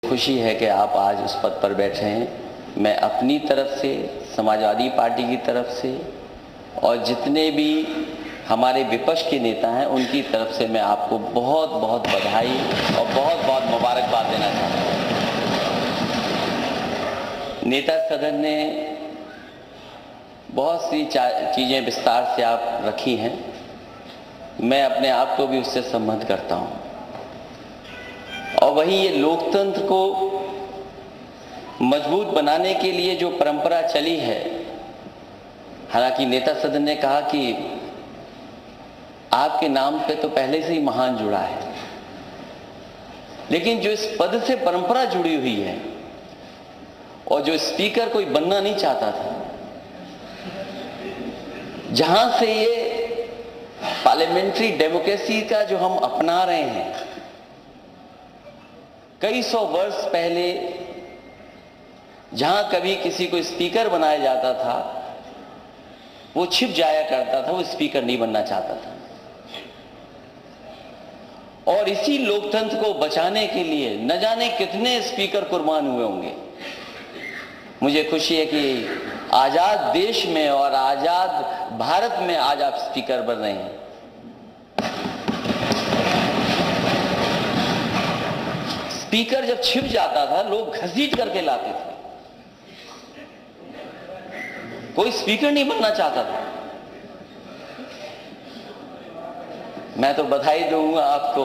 खुशी है कि आप आज उस पद पर बैठे हैं। मैं अपनी तरफ से, समाजवादी पार्टी की तरफ से और जितने भी हमारे विपक्ष के नेता हैं उनकी तरफ से मैं आपको बहुत बहुत बधाई और बहुत बहुत मुबारकबाद देना चाहता हूँ। नेता सदन ने बहुत सी चीज़ें विस्तार से आप रखी हैं, मैं अपने आप को भी उससे संबद्ध करता हूँ। और वहीं ये लोकतंत्र को मजबूत बनाने के लिए जो परंपरा चली है, हालांकि नेता सदन ने कहा कि आपके नाम पे तो पहले से ही महान जुड़ा है, लेकिन जो इस पद से परंपरा जुड़ी हुई है और जो स्पीकर कोई बनना नहीं चाहता था, जहां से ये पार्लियामेंट्री डेमोक्रेसी का जो हम अपना रहे हैं, कई सौ वर्ष पहले जहां कभी किसी को स्पीकर बनाया जाता था वो छिप जाया करता था, वो स्पीकर नहीं बनना चाहता था। और इसी लोकतंत्र को बचाने के लिए न जाने कितने स्पीकर कुर्बान हुए होंगे। मुझे खुशी है कि आजाद देश में और आजाद भारत में आज आप स्पीकर बन रहे हैं। स्पीकर जब छिप जाता था लोग घसीट करके लाते थे, कोई स्पीकर नहीं बनना चाहता था। मैं तो बधाई दूंगा आपको,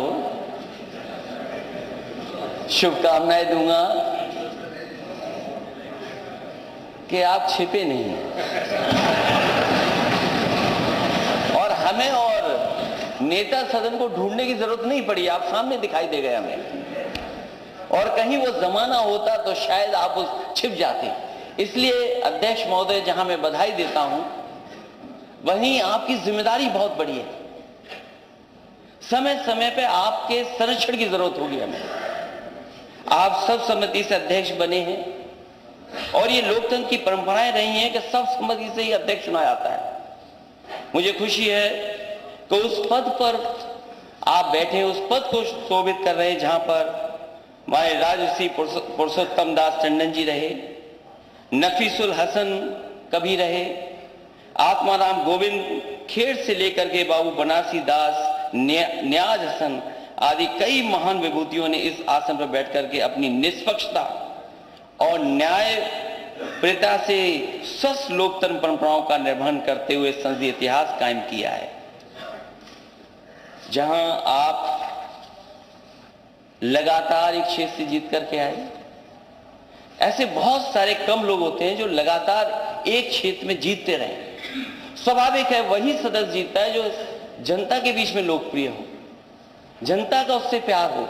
शुभकामनाएं दूंगा कि आप छिपे नहीं और हमें और नेता सदन को ढूंढने की जरूरत नहीं पड़ी, आप सामने दिखाई दे गए हमें। और कहीं वो जमाना होता तो शायद आप उस छिप जाते। इसलिए अध्यक्ष महोदय, जहां मैं बधाई देता हूं, वहीं आपकी जिम्मेदारी बहुत बड़ी है। समय समय पे आपके संरक्षण की जरूरत होगी हमें। आप सब सम्मति से अध्यक्ष बने हैं और ये लोकतंत्र की परंपराएं रही हैं कि सब सम्मति से ही अध्यक्ष चुना जाता है। मुझे खुशी है कि उस पद पर आप बैठे, उस पद को शोभित कर रहे हैं जहां पर हमारे राजर्षि पुरुषोत्तम दास टंडन जी रहे, नफीसुल हसन कभी रहे, आत्माराम गोविंद खेड़ से लेकर के बाबू बनारसी दास, न्याज हसन आदि कई महान विभूतियों ने इस आसन पर बैठ करके अपनी निष्पक्षता और न्याय प्रियता से स्वस्थ लोकतंत्र परंपराओं का निर्वहन करते हुए संसदीय इतिहास कायम किया है। जहां आप लगातार एक क्षेत्र से जीत करके आए, ऐसे बहुत सारे कम लोग होते हैं जो लगातार एक क्षेत्र में जीतते रहे। स्वाभाविक है वही सदस्य जीतता है जो जनता के बीच में लोकप्रिय हो, जनता का उससे प्यार हो।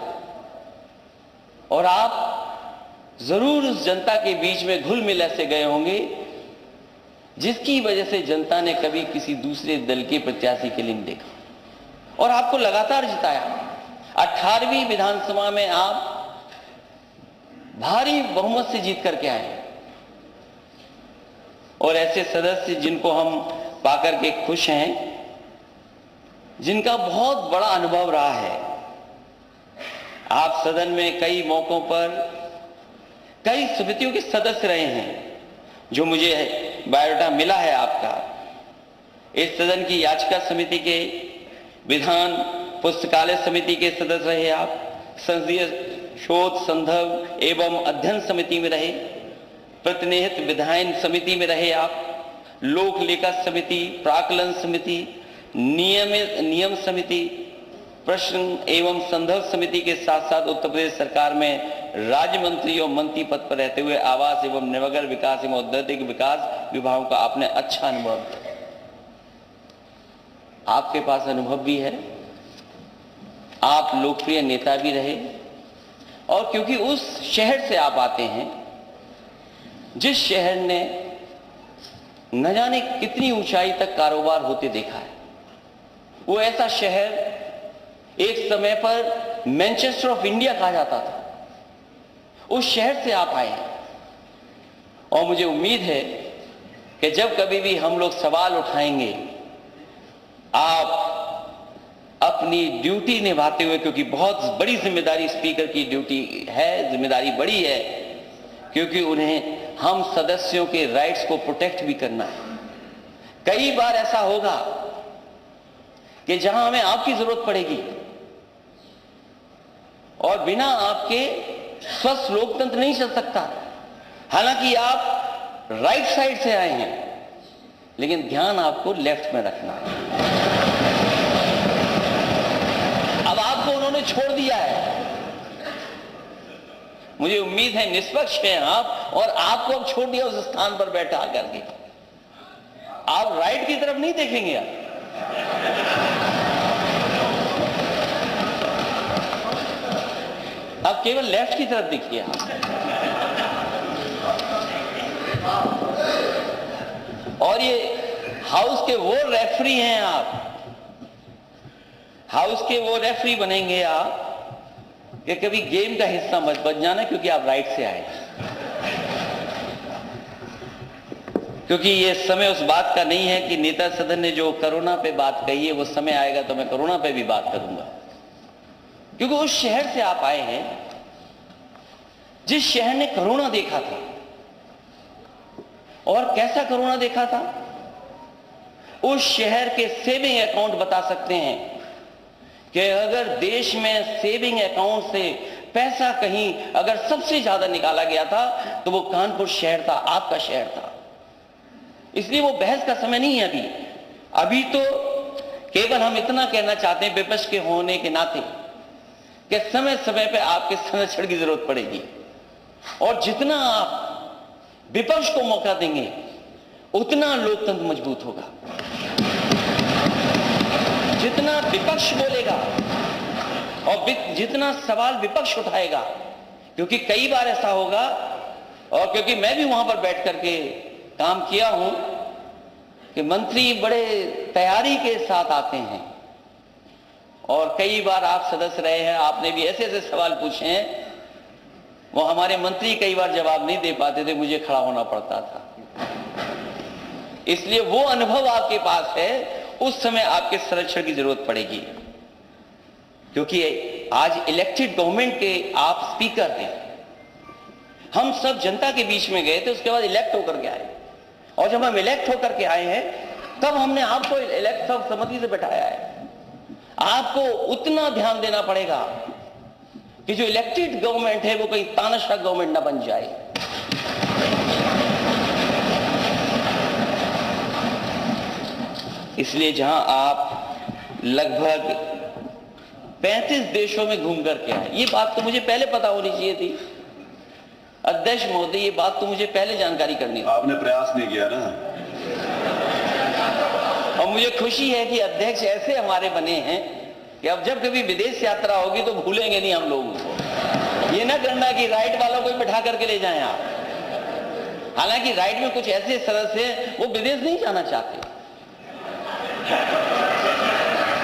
और आप जरूर उस जनता के बीच में घुल मिल ऐसे गए होंगे जिसकी वजह से जनता ने कभी किसी दूसरे दल के प्रत्याशी के लिए नहीं देखा और आपको लगातार जिताया। 18वीं विधानसभा में आप भारी बहुमत से जीत करके आए और ऐसे सदस्य जिनको हम पाकर के खुश हैं, जिनका बहुत बड़ा अनुभव रहा है। आप सदन में कई मौकों पर कई समितियों के सदस्य रहे हैं, जो मुझे बायोडाटा मिला है आपका। इस सदन की याचिका समिति के, विधान पुस्तकालय समिति के सदस्य रहे आप, संसदीय शोध संदर्भ एवं अध्ययन समिति में रहे, प्रतिनिधित्व विधायन समिति में रहे आप, लोक लेखा समिति, प्राकलन समिति, नियम समिति, प्रश्न एवं संदर्भ समिति के साथ साथ उत्तर प्रदेश सरकार में राज्य मंत्री और मंत्री पद पर रहते हुए आवास एवं नगर विकास एवं औद्योगिक विकास विभागों का आपने अच्छा अनुभव किया। आपके पास अनुभव भी है, आप लोकप्रिय नेता भी रहे और क्योंकि उस शहर से आप आते हैं जिस शहर ने न जाने कितनी ऊंचाई तक कारोबार होते देखा है, वो ऐसा शहर एक समय पर मैनचेस्टर ऑफ इंडिया कहा जाता था, उस शहर से आप आए हैं। और मुझे उम्मीद है कि जब कभी भी हम लोग सवाल उठाएंगे, आप अपनी ड्यूटी निभाते हुए, क्योंकि बहुत बड़ी जिम्मेदारी स्पीकर की ड्यूटी है, जिम्मेदारी बड़ी है, क्योंकि उन्हें हम सदस्यों के राइट्स को प्रोटेक्ट भी करना है। कई बार ऐसा होगा कि जहां हमें आपकी जरूरत पड़ेगी और बिना आपके स्वस्थ लोकतंत्र नहीं चल सकता। हालांकि आप राइट साइड से आए हैं, लेकिन ध्यान आपको लेफ्ट में रखना है। अब आपको उन्होंने छोड़ दिया है, मुझे उम्मीद है निष्पक्ष हैं आप, और आपको अब छोड़ दिया उस स्थान पर बैठा करके। आप राइट की तरफ नहीं देखेंगे, आप केवल लेफ्ट की तरफ देखिए। और ये हाउस के वो रेफरी हैं, आप हाउस के वो रेफरी बनेंगे आप कि कभी गेम का हिस्सा मत बन जाना, क्योंकि आप राइट से आए। क्योंकि ये समय उस बात का नहीं है कि नेता सदन ने जो कोरोना पे बात कही है, वो समय आएगा तो मैं कोरोना पे भी बात करूंगा। क्योंकि उस शहर से आप आए हैं जिस शहर ने कोरोना देखा था। और कैसा कोरोना देखा था? उस शहर के सेविंग अकाउंट बता सकते हैं कि अगर देश में सेविंग अकाउंट से पैसा कहीं अगर सबसे ज्यादा निकाला गया था तो वो कानपुर शहर था, आपका शहर था। इसलिए वो बहस का समय नहीं है अभी तो केवल हम इतना कहना चाहते हैं विपक्ष के होने के नाते कि समय समय पर आपके संरक्षण की जरूरत पड़ेगी, और जितना आप विपक्ष को मौका देंगे उतना लोकतंत्र मजबूत होगा। जितना विपक्ष बोलेगा और जितना सवाल विपक्ष उठाएगा, क्योंकि कई बार ऐसा होगा, और क्योंकि मैं भी वहां पर बैठ करके काम किया हूं, कि मंत्री बड़े तैयारी के साथ आते हैं, और कई बार आप सदस्य रहे हैं, आपने भी ऐसे ऐसे सवाल पूछे हैं, वो हमारे मंत्री कई बार जवाब नहीं दे पाते थे, मुझे खड़ा होना पड़ता था। इसलिए वो अनुभव आपके पास है, उस समय आपके संरक्षण की जरूरत पड़ेगी, क्योंकि आज इलेक्टेड गवर्नमेंट के आप स्पीकर हैं। हम सब जनता के बीच में गए थे, उसके बाद इलेक्ट होकर के आए, और जब हम इलेक्ट होकर के आए हैं तब हमने आपको इलेक्ट सर्वसम्मति से बैठाया है। आपको उतना ध्यान देना पड़ेगा कि जो इलेक्टेड गवर्नमेंट है वो कहीं तानाशाह गवर्नमेंट ना बन जाए। इसलिए जहां आप लगभग 35 देशों में घूम करके आए, ये बात तो मुझे पहले पता होनी चाहिए थी अध्यक्ष महोदय, ये बात तो मुझे पहले जानकारी करनी थी। आपने प्रयास नहीं किया ना। और मुझे खुशी है कि अध्यक्ष ऐसे हमारे बने हैं कि अब जब कभी विदेश यात्रा होगी तो भूलेंगे नहीं हम लोगों को। ये ना करना कि राइट वालों को बिठा करके ले जाएं आप। हालांकि राइट में कुछ ऐसे सदस्य हैं वो विदेश नहीं जाना चाहते,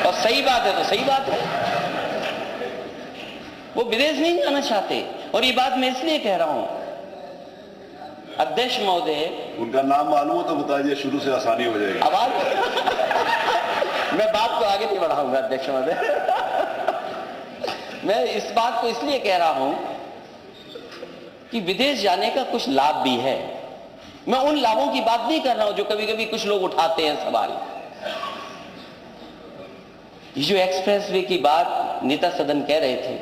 और सही बात है तो सही बात है, वो विदेश नहीं जाना चाहते। और ये बात मैं इसलिए कह रहा हूं अध्यक्ष महोदय, उनका नाम मालूम हो तो बताइए, शुरू से आसानी हो जाएगी। आवाज मैं बात को आगे नहीं बढ़ाऊंगा अध्यक्ष महोदय। मैं इस बात को इसलिए कह रहा हूं कि विदेश जाने का कुछ लाभ भी है। मैं उन लाभों की बात नहीं कर रहा हूं जो कभी कभी कुछ लोग उठाते हैं सवाल। ये जो एक्सप्रेस वे की बात नेता सदन कह रहे थे,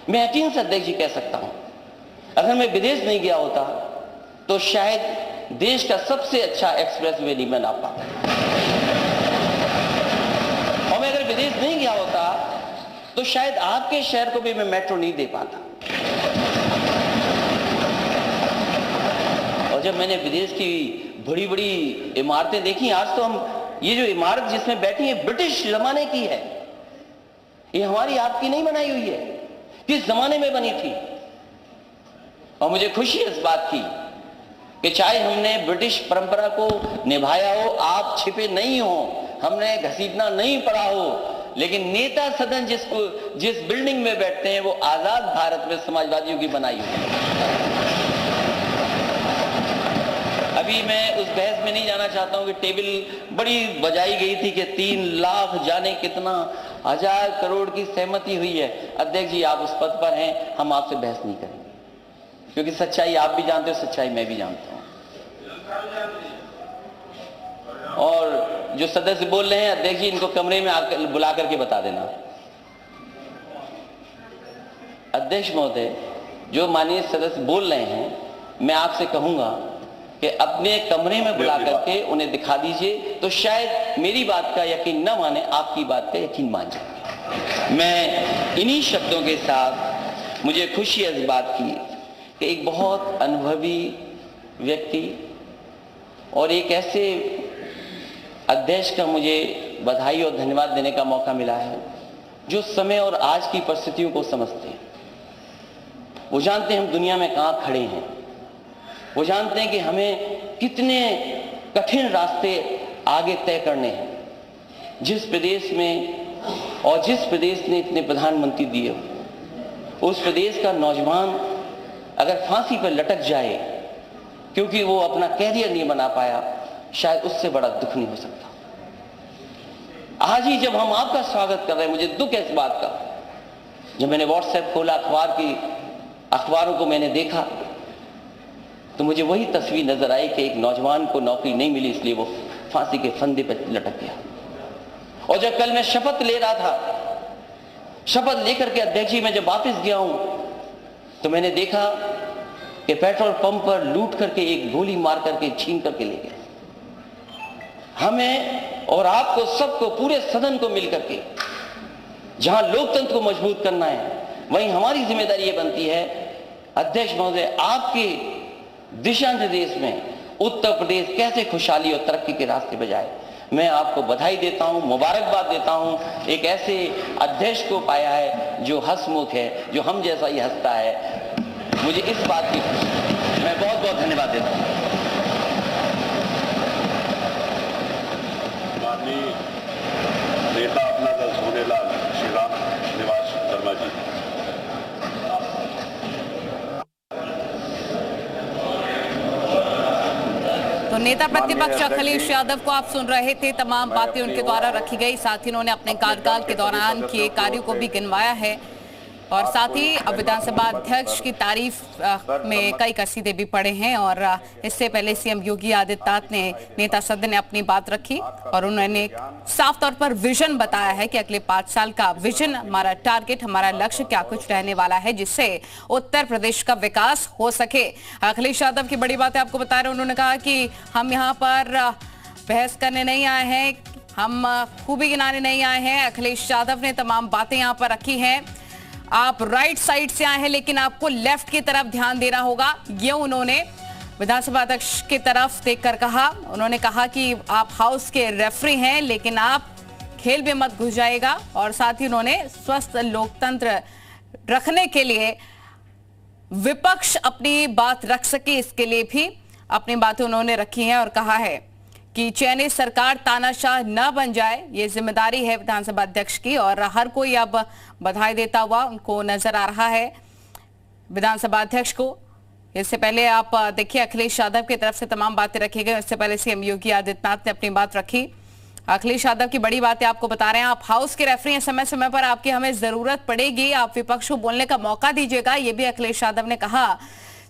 मैं यकीन से अध्यक्ष जी कह सकता हूं, अगर मैं विदेश नहीं गया होता तो शायद देश का सबसे अच्छा एक्सप्रेस वे नहीं बना पाता, और मैं अगर विदेश नहीं गया होता तो शायद आपके शहर को भी मैं मेट्रो नहीं दे पाता। और जब मैंने विदेश की बड़ी बड़ी इमारतें देखी, आज तो हम ये जो इमारत जिसमें बैठी है ब्रिटिश जमाने की है, ये हमारी आपकी नहीं बनाई हुई है, किस जमाने में बनी थी। और मुझे खुशी है इस बात की कि चाहे हमने ब्रिटिश परंपरा को निभाया हो, आप छिपे नहीं हो, हमने घसीटना नहीं पड़ा हो, लेकिन नेता सदन जिस बिल्डिंग में बैठते हैं वो आजाद भारत में समाजवादियों की बनाई हुई है। अभी मैं उस बहस में नहीं जाना चाहता हूं कि टेबल बड़ी बजाई गई थी कि 3 लाख जाने कितना 1000 करोड़ की सहमति हुई है। अध्यक्ष जी, आप उस पद पर हैं, हम आपसे बहस नहीं करेंगे, क्योंकि सच्चाई आप भी जानते हो, सच्चाई मैं भी जानता हूं। और जो सदस्य बोल रहे हैं, अध्यक्ष जी इनको कमरे में आकर बुला करके बता देना। अध्यक्ष महोदय, जो माननीय सदस्य बोल रहे हैं, मैं आपसे कहूंगा कि अपने कमरे में बुला करके उन्हें दिखा दीजिए, तो शायद मेरी बात का यकीन न माने, आपकी बात का यकीन मान जाएंगे। मैं इन्हीं शब्दों के साथ मुझे खुशी है इस बात की कि एक बहुत अनुभवी व्यक्ति और एक ऐसे अध्यक्ष का मुझे बधाई और धन्यवाद देने का मौका मिला है जो समय और आज की परिस्थितियों को समझते हैं। वो जानते हैं हम दुनिया में कहाँ खड़े हैं, वो जानते हैं कि हमें कितने कठिन रास्ते आगे तय करने हैं। जिस प्रदेश में और जिस प्रदेश ने इतने प्रधानमंत्री दिए, उस प्रदेश का नौजवान अगर फांसी पर लटक जाए क्योंकि वो अपना कैरियर नहीं बना पाया, शायद उससे बड़ा दुख नहीं हो सकता। आज ही जब हम आपका स्वागत कर रहे हैं, मुझे दुख है इस बात का। जब मैंने व्हाट्सएप खोला, अखबारों को मैंने देखा, तो मुझे वही तस्वीर नजर आई कि एक नौजवान को नौकरी नहीं मिली, इसलिए वो फांसी के फंदे पर लटक गया। और जब कल मैं शपथ ले रहा था, शपथ लेकर के अध्यक्ष जी मैं जब वापस गया हूं, तो मैंने देखा कि पेट्रोल पंप पर लूट करके एक गोली मार करके छीन करके ले गए। हमें और आपको, सबको, पूरे सदन को मिलकर के जहां लोकतंत्र को मजबूत करना है, वहीं हमारी जिम्मेदारी ये बनती है, अध्यक्ष महोदय, आपके दिशा निर्देश में उत्तर प्रदेश कैसे खुशहाली और तरक्की के रास्ते पे जाए। मैं आपको बधाई देता हूं, मुबारकबाद देता हूं। एक ऐसे अध्यक्ष को पाया है जो हंसमुख है, जो हम जैसा ही हंसता है। मुझे इस बात की मैं बहुत बहुत धन्यवाद देता हूं। माननीय नेता अपना दल सोनेलाल श्री राम निवास शर्मा जी। तो नेता प्रतिपक्ष अखिलेश यादव को आप सुन रहे थे। तमाम बातें उनके द्वारा रखी गई, साथ ही उन्होंने अपने कार्यकाल के दौरान किए कार्यों को भी गिनवाया है और साथ ही विधानसभा अध्यक्ष की तारीफ में कई कसीदे भी पढ़े हैं। और इससे पहले सीएम योगी आदित्यनाथ ने नेता सदन ने अपनी बात रखी और उन्होंने साफ तौर पर विजन बताया है कि अगले 5 साल का विजन, हमारा टारगेट, हमारा लक्ष्य क्या कुछ रहने वाला है जिससे उत्तर प्रदेश का विकास हो सके। अखिलेश यादव की बड़ी बात है, आपको बता रहे हैं। उन्होंने कहा कि हम यहाँ पर बहस करने नहीं आए हैं, हम खूबी गिनाने नहीं आए हैं। अखिलेश यादव ने तमाम बातें यहाँ पर रखी हैं। आप राइट साइड से आए हैं लेकिन आपको लेफ्ट की तरफ ध्यान देना होगा, ये उन्होंने विधानसभा अध्यक्ष की तरफ देखकर कहा। उन्होंने कहा कि आप हाउस के रेफरी हैं लेकिन आप खेल में मत घुस जाएगा। और साथ ही उन्होंने स्वस्थ लोकतंत्र रखने के लिए विपक्ष अपनी बात रख सके, इसके लिए भी अपनी बातें उन्होंने रखी हैं और कहा है कि चयनित सरकार तानाशाह न बन जाए, ये जिम्मेदारी है विधानसभा अध्यक्ष की। और हर कोई अब बधाई देता हुआ उनको नजर आ रहा है, विधानसभा अध्यक्ष को। इससे पहले आप देखिए, अखिलेश यादव की तरफ से तमाम बातें रखी गई। इससे पहले सीएम योगी आदित्यनाथ ने अपनी बात रखी। अखिलेश यादव की बड़ी बातें आपको बता रहे हैं। आप हाउस के रेफरी हैं, समय समय पर आपकी हमें जरूरत पड़ेगी, आप विपक्ष को बोलने का मौका दीजिएगा, ये भी अखिलेश यादव ने कहा।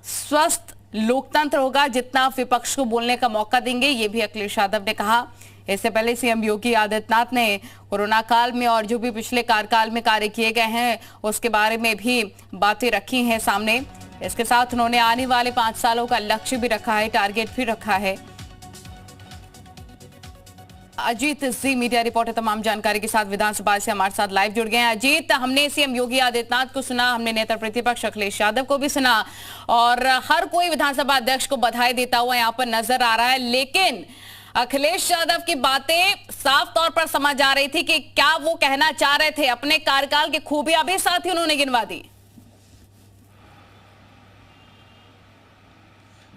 स्वस्थ लोकतंत्र होगा जितना आप विपक्ष को बोलने का मौका देंगे, ये भी अखिलेश यादव ने कहा। इससे पहले सीएम योगी आदित्यनाथ ने कोरोना काल में और जो भी पिछले कार्यकाल में कार्य किए गए हैं उसके बारे में भी बातें रखी हैं सामने। इसके साथ उन्होंने आने वाले 5 सालों का लक्ष्य भी रखा है, टारगेट भी रखा है। अजीत जी मीडिया रिपोर्टर तमाम जानकारी के साथ विधानसभा से हमारे साथ लाइव जुड़ गए हैं। अजीत, हमने सीएम योगी आदित्यनाथ को सुना, हमने नेता प्रतिपक्ष अखिलेश यादव को भी सुना और हर कोई विधानसभा अध्यक्ष को बधाई देता हुआ यहाँ पर नजर आ रहा है, लेकिन अखिलेश यादव की बातें साफ तौर पर समझ आ रही थी कि क्या वो कहना चाह रहे थे। अपने कार्यकाल की खूबियां भी साथ ही उन्होंने गिनवा दी।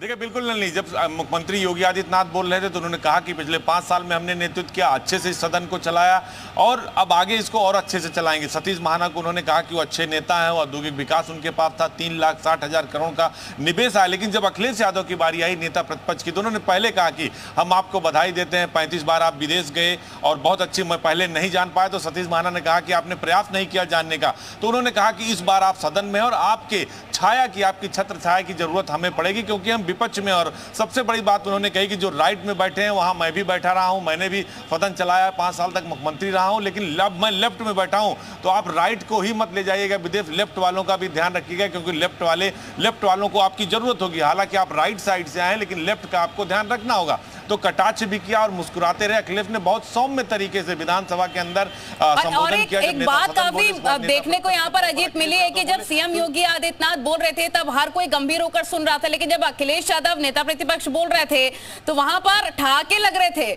देखिए बिल्कुल नहीं, जब मुख्यमंत्री योगी आदित्यनाथ बोल रहे थे तो उन्होंने कहा कि पिछले 5 साल में हमने नेतृत्व किया, अच्छे से इस सदन को चलाया और अब आगे इसको और अच्छे से चलाएंगे। सतीश महाना को उन्होंने कहा कि वो अच्छे नेता हैं, औद्योगिक विकास उनके पास था, 3,60,000 करोड़ का निवेश आया। लेकिन जब अखिलेश यादव की बारी आई नेता प्रतिपक्ष की, तो उन्होंने पहले कहा कि हम आपको बधाई देते हैं, 35 बार आप विदेश गए और बहुत अच्छी, मैं पहले नहीं जान पाया। तो सतीश महाना ने कहा कि आपने प्रयास नहीं किया जानने का। तो उन्होंने कहा कि इस बार आप सदन में और आपके छाया की, आपकी छत्र छाया की जरूरत हमें पड़ेगी, क्योंकि हम विपक्ष में। और सबसे बड़ी बात उन्होंने कही कि जो राइट में बैठे हैं वहां मैं भी बैठा रहा हूं, मैंने भी सदन चलाया, 5 साल तक मुख्यमंत्री रहा हूं, लेकिन अब मैं लेफ्ट में बैठा हूं। तो आप राइट को ही मत ले जाइएगा विदेश, लेफ्ट वालों का भी ध्यान रखिएगा, क्योंकि लेफ्ट वालों को आपकी जरूरत होगी। हालांकि आप राइट साइड से आए, लेकिन लेफ्ट का आपको ध्यान रखना होगा। तो कटाक्ष भी किया और मुस्कुराते रहे। अखिलेश ने बहुत सौम्य तरीके से विधानसभा के अंदर संबोधन किया। एक बात काफी देखने को यहाँ पर अजीत मिली है कि जब सीएम योगी आदित्यनाथ बोल रहे थे तब हर कोई गंभीर होकर सुन रहा था, लेकिन जब अखिलेश यादव नेता प्रतिपक्ष बोल रहे थे तो वहां पर ठहाके लग रहे थे।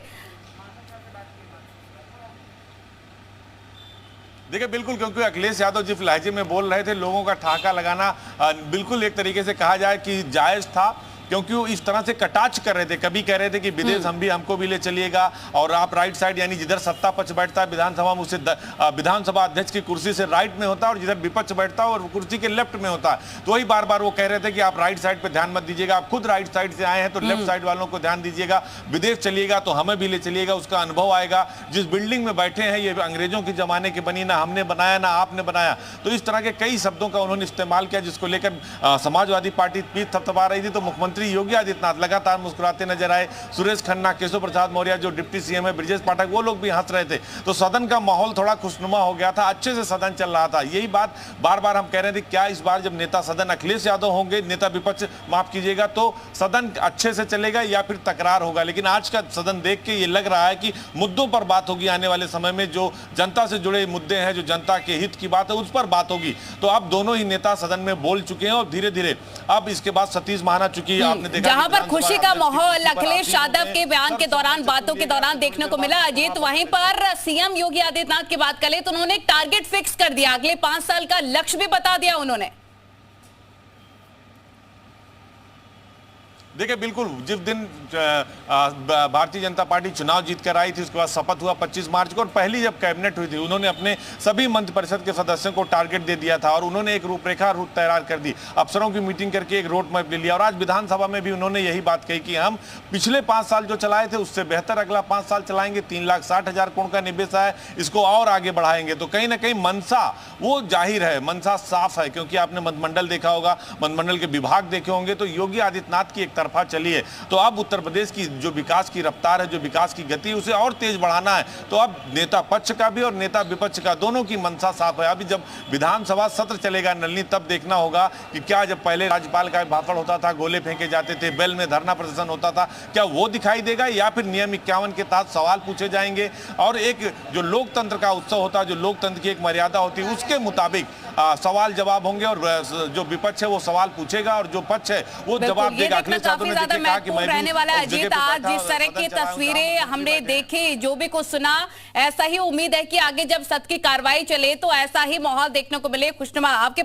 देखिए बिल्कुल, क्योंकि अखिलेश यादव जिस लहजे में बोल रहे थे, लोगों का ठहाका लगाना बिल्कुल एक तरीके से कहा जाए कि जायज था, क्योंकि वो इस तरह से कटाक्ष कर रहे थे। कभी कह रहे थे कि विदेश हमको भी ले चलिएगा, और आप राइट साइड यानी जिधर सत्ता पक्ष बैठता है विधानसभा में, उससे विधानसभा अध्यक्ष की कुर्सी से राइट में होता है, और जिधर विपक्ष बैठता है और कुर्सी के लेफ्ट में होता है। तो वही बार बार वो कह रहे थे कि आप राइट साइड पे ध्यान मत दीजिएगा, आप खुद राइट साइड से आए हैं तो लेफ्ट साइड वालों को ध्यान दीजिएगा, विदेश चलिएगा तो हमें भी ले चलिएगा, उसका अनुभव आएगा। जिस बिल्डिंग में बैठे हैं ये अंग्रेजों के जमाने की बनी, ना हमने बनाया ना आपने बनाया। तो इस तरह के कई शब्दों का उन्होंने इस्तेमाल किया, जिसको लेकर समाजवादी पार्टी पीठ थपथपा रही थी। तो मुख्यमंत्री योगी आदित्यनाथ लगातार मुस्कुराते नजर आए। सुरेश खन्ना, केशव प्रसाद मौर्य जो डिप्टी सीएम है, ब्रजेश पाठक, वो लोग भी हंस रहे थे। तो सदन का माहौल थोड़ा खुशनुमा हो गया था, अच्छे से सदन चल रहा था। यही बात बार बार हम कह रहे थे, क्या इस बार जब नेता सदन अखिलेश यादव होंगे, नेता विपक्ष माफ कीजिएगा, तो सदन अच्छे से चलेगा या फिर तकरार होगा। लेकिन आज का सदन देख के ये लग रहा है कि मुद्दों पर बात होगी। आने वाले समय में जो जनता से जुड़े मुद्दे हैं, जो जनता के हित की बात है, उस पर बात होगी। तो अब दोनों ही नेता सदन में बोल चुके हैं और धीरे धीरे अब इसके बाद सतीश महाना, चूंकि आपने देखा खुशी का माहौल अखिलेश यादव के बयान के दौरान, बातों के दौरान देखने को मिला। अजीत, वहीं पर सीएम योगी आदित्यनाथ की बात करें तो उन्होंने एक टारगेट फिक्स कर दिया, अगले 5 साल का लक्ष्य भी बता दिया उन्होंने। देखिए बिल्कुल, जिस दिन भारतीय जनता पार्टी चुनाव जीत कर आई थी, उसके बाद शपथ हुआ 25 मार्च को, और पहली जब कैबिनेट हुई थी उन्होंने अपने सभी मंत्रिपरिषद के सदस्यों को टारगेट दे दिया था और उन्होंने एक रूपरेखा तैयार कर दी, अफसरों की मीटिंग करके एक रोड मैप ले लिया। और आज विधानसभा में भी उन्होंने यही बात कही कि हम पिछले 5 साल जो चलाए थे उससे बेहतर अगला 5 साल चलाएंगे। 3,60,000 करोड़ का निवेश है, इसको और आगे बढ़ाएंगे। तो कहीं ना कहीं मनसा वो जाहिर है, मनसा साफ है, क्योंकि आपने मंत्रिमंडल देखा होगा, मंत्रिमंडल के विभाग देखे होंगे। तो योगी आदित्यनाथ की एक तरफा चली है। तो अब उत्तर प्रदेश की जो विकास की रफ्तार है, जो विकास की गति, उसे और तेज बढ़ाना है। तो अब नेता पक्ष का भी और नेता विपक्ष का दोनों की मंशा साफ है। अभी जब विधानसभा सत्र चलेगा नलिनी, तब देखना होगा कि क्या, जब पहले राज्यपाल का भाषण होता था, गोले फेंके जाते थे, बेल में धरना प्रदर्शन होता था, क्या वो दिखाई देगा, या फिर नियम 51 के तहत सवाल पूछे जाएंगे। और एक जो लोकतंत्र का उत्सव होता है, जो लोकतंत्र की एक मर्यादा होती है, उसके मुताबिक सवाल जवाब होंगे, और जो विपक्ष है वो सवाल पूछेगा और जो पक्ष है वो जवाब देगा। अखिलेश यादव ने कहा कि मैं रहने वाला अजीत, आज जिस तरह की तस्वीरें हमने देखी, जो भी कुछ सुना, ऐसा ही उम्मीद है कि आगे जब सत्र की कार्रवाई चले तो ऐसा ही माहौल देखने को मिले, खुशनुमा। आपके